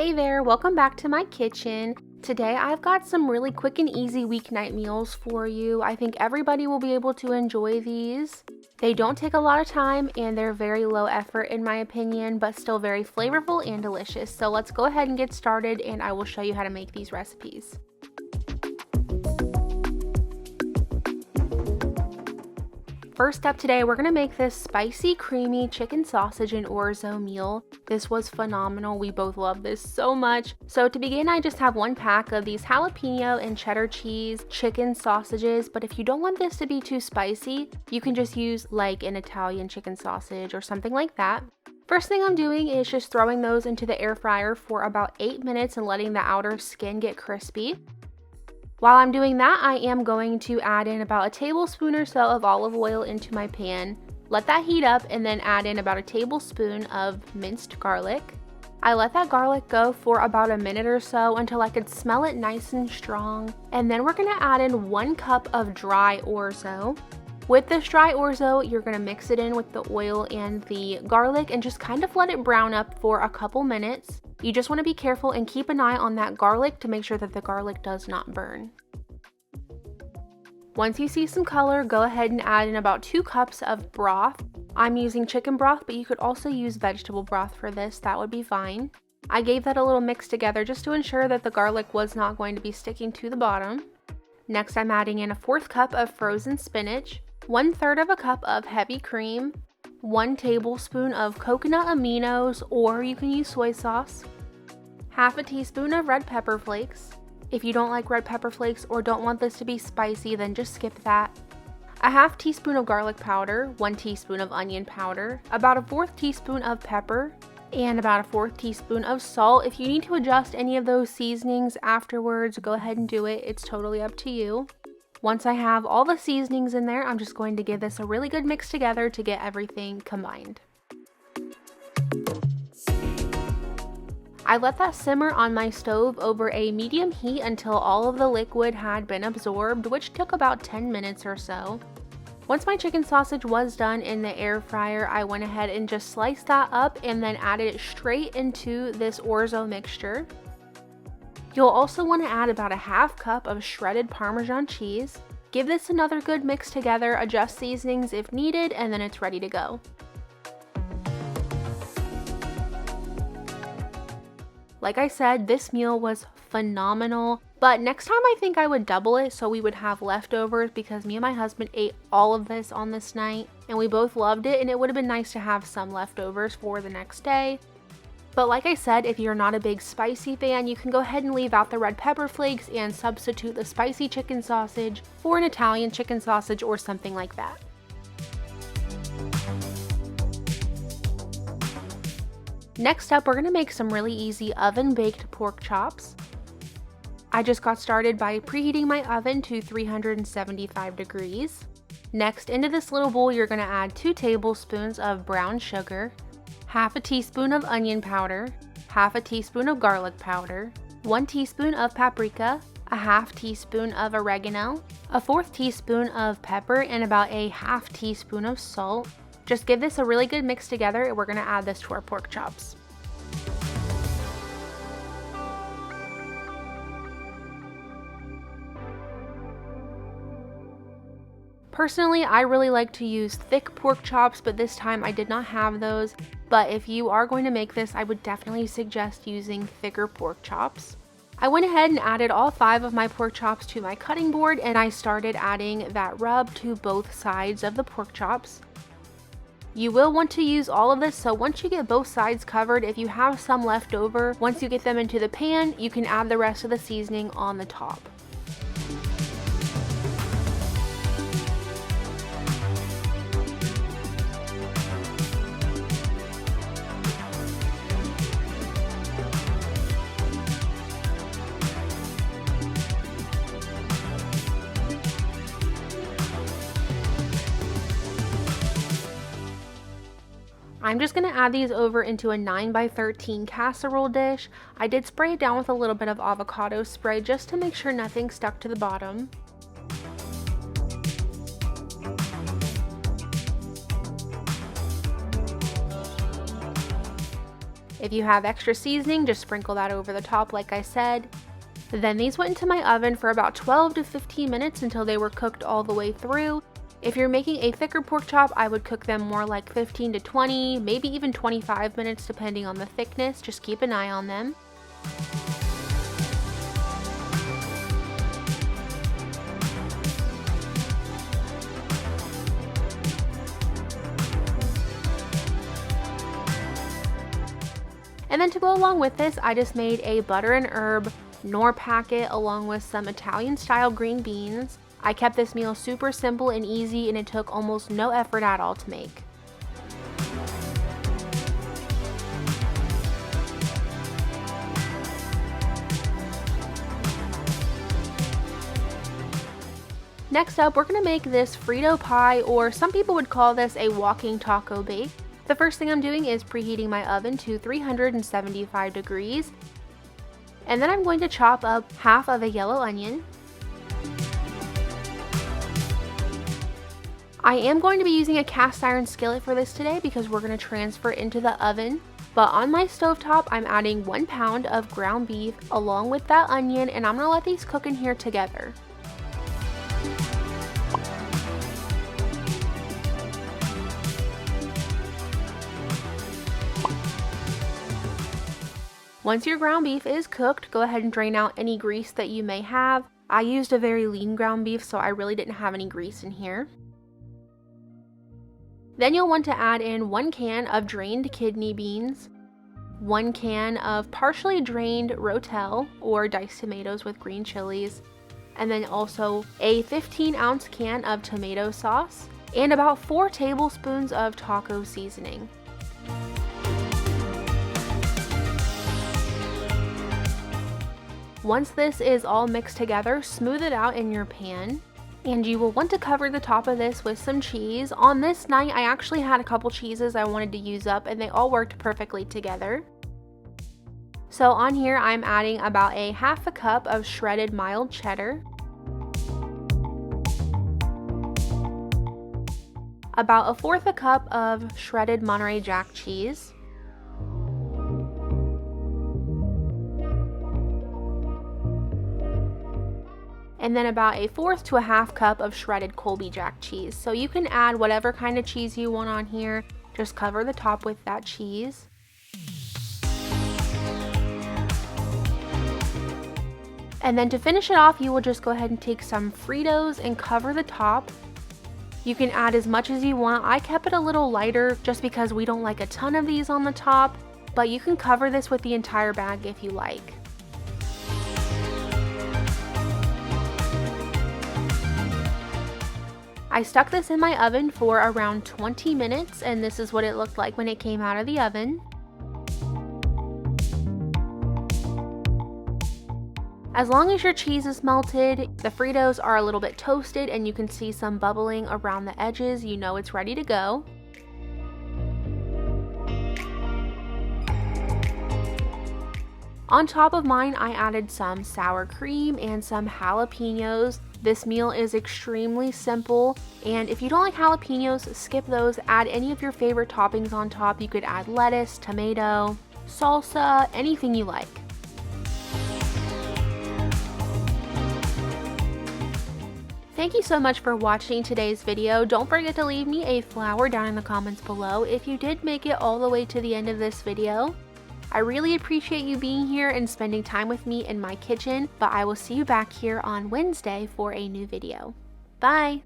Hey there, welcome back to my kitchen. Today I've got some really quick and easy weeknight meals for you. I think everybody will be able to enjoy these. They don't take a lot of time and they're very low effort in my opinion, but still very flavorful and delicious. So let's go ahead and get started and I will show you how to make these recipes. First up today, we're going to make this spicy, creamy chicken sausage and orzo meal. This was phenomenal. We both love this so much. So to begin, I just have one pack of these jalapeno and cheddar cheese chicken sausages. But if you don't want this to be too spicy, you can just use like an Italian chicken sausage or something like that. First thing I'm doing is just throwing those into the air fryer for about 8 minutes and letting the outer skin get crispy. While I'm doing that, I am going to add in about a tablespoon or so of olive oil into my pan. Let that heat up and then add in about a tablespoon of minced garlic. I let that garlic go for about a minute or so until I could smell it nice and strong. And then we're going to add in 1 cup of dry orzo. With this dry orzo, you're going to mix it in with the oil and the garlic and just kind of let it brown up for a couple minutes. You just want to be careful and keep an eye on that garlic to make sure that the garlic does not burn. Once you see some color, go ahead and add in about 2 cups of broth. I'm using chicken broth, but you could also use vegetable broth for this. That would be fine. I gave that a little mix together just to ensure that the garlic was not going to be sticking to the bottom. Next, I'm adding in a 1/4 cup of frozen spinach, 1/3 of a cup of heavy cream, 1 tablespoon of coconut aminos, or you can use soy sauce, 1/2 teaspoon of red pepper flakes. If you don't like red pepper flakes or don't want this to be spicy, then just skip that. A 1/2 teaspoon of garlic powder, 1 teaspoon of onion powder, about a 1/4 teaspoon of pepper, and about a 1/4 teaspoon of salt. If you need to adjust any of those seasonings afterwards, go ahead and do it. It's totally up to you. Once I have all the seasonings in there, I'm just going to give this a really good mix together to get everything combined. I let that simmer on my stove over a medium heat until all of the liquid had been absorbed, which took about 10 minutes or so. Once my chicken sausage was done in the air fryer, I went ahead and just sliced that up and then added it straight into this orzo mixture. You'll also want to add about a 1/2 cup of shredded Parmesan cheese. Give this another good mix together, adjust seasonings if needed, and then it's ready to go. Like I said, this meal was phenomenal, but next time I think I would double it so we would have leftovers because me and my husband ate all of this on this night and we both loved it, and it would have been nice to have some leftovers for the next day. But like I said, if you're not a big spicy fan, you can go ahead and leave out the red pepper flakes and substitute the spicy chicken sausage for an Italian chicken sausage or something like that. Next up, we're going to make some really easy oven-baked pork chops. I just got started by preheating my oven to 375 degrees. Next, into this little bowl, you're going to add 2 tablespoons of brown sugar, 1/2 teaspoon of onion powder, 1/2 teaspoon of garlic powder, 1 teaspoon of paprika, a 1/2 teaspoon of oregano, a 1/4 teaspoon of pepper, and about a 1/2 teaspoon of salt. Just give this a really good mix together and we're going to add this to our pork chops. Personally, I really like to use thick pork chops, but this time I did not have those. But if you are going to make this, I would definitely suggest using thicker pork chops. I went ahead and added all 5 of my pork chops to my cutting board and I started adding that rub to both sides of the pork chops. You will want to use all of this, so once you get both sides covered, if you have some left over, once you get them into the pan, you can add the rest of the seasoning on the top. I'm just going to add these over into a 9x13 casserole dish. I did spray it down with a little bit of avocado spray just to make sure nothing stuck to the bottom. If you have extra seasoning, just sprinkle that over the top like I said. Then these went into my oven for about 12 to 15 minutes until they were cooked all the way through. If you're making a thicker pork chop, I would cook them more like 15 to 20, maybe even 25 minutes depending on the thickness. Just keep an eye on them. And then to go along with this, I just made a butter and herb Knorr packet along with some Italian style green beans. I kept this meal super simple and easy, and it took almost no effort at all to make. Next up, we're going to make this Frito pie, or some people would call this a walking taco bake. The first thing I'm doing is preheating my oven to 375 degrees. And then I'm going to chop up half of a yellow onion. I am going to be using a cast iron skillet for this today because we're going to transfer it into the oven. But on my stovetop, I'm adding 1 pound of ground beef along with that onion, and I'm going to let these cook in here together. Once your ground beef is cooked, go ahead and drain out any grease that you may have. I used a very lean ground beef, so I really didn't have any grease in here. Then you'll want to add in 1 can of drained kidney beans, 1 can of partially drained rotel or diced tomatoes with green chilies, and then also a 15-ounce can of tomato sauce, and about 4 tablespoons of taco seasoning. Once this is all mixed together, smooth it out in your pan. And you will want to cover the top of this with some cheese. On this night, I actually had a couple cheeses I wanted to use up, and they all worked perfectly together. So on here, I'm adding about a half a cup of shredded mild cheddar, about 1/4 cup of shredded Monterey Jack cheese, and then about 1/4 to 1/2 cup of shredded Colby Jack cheese. So you can add whatever kind of cheese you want on here. Just cover the top with that cheese. And then to finish it off, you will just go ahead and take some Fritos and cover the top. You can add as much as you want. I kept it a little lighter just because we don't like a ton of these on the top, but you can cover this with the entire bag if you like. I stuck this in my oven for around 20 minutes, and this is what it looked like when it came out of the oven. As long as your cheese is melted, the Fritos are a little bit toasted, and you can see some bubbling around the edges, you know it's ready to go. On top of mine, I added some sour cream and some jalapeños. This meal is extremely simple, and if you don't like jalapeños, skip those. Add any of your favorite toppings on top. You could add lettuce, tomato, salsa, anything you like. Thank you so much for watching today's video. Don't forget to leave me a flower down in the comments below if you did make it all the way to the end of this video. I really appreciate you being here and spending time with me in my kitchen, but I will see you back here on Wednesday for a new video. Bye!